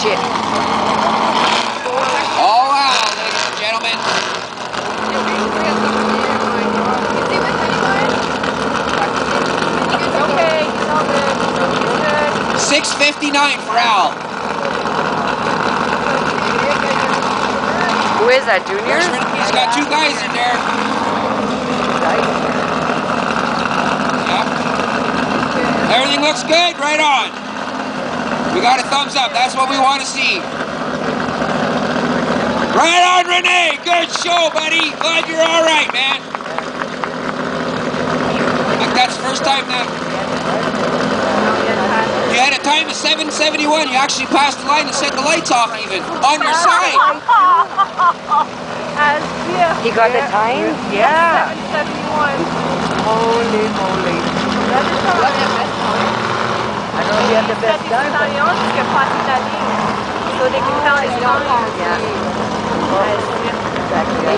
shit. Oh wow, ladies and gentlemen. It's okay, it's all good. It's good. $6.59 for Al. Who is that, Junior? He's got 2 guys in there. Yep. Everything looks good, right on. We got a thumbs up, that's what we want to see. Right on, Renee, good show, buddy. Glad you're all right, man. I think that's the first time that you had a time of 7:71. You actually passed the line and set the lights off even on your side. He got the time? Yeah. 771. Holy moly. I know he had the best time. So they can count his time. Yeah. Exactly.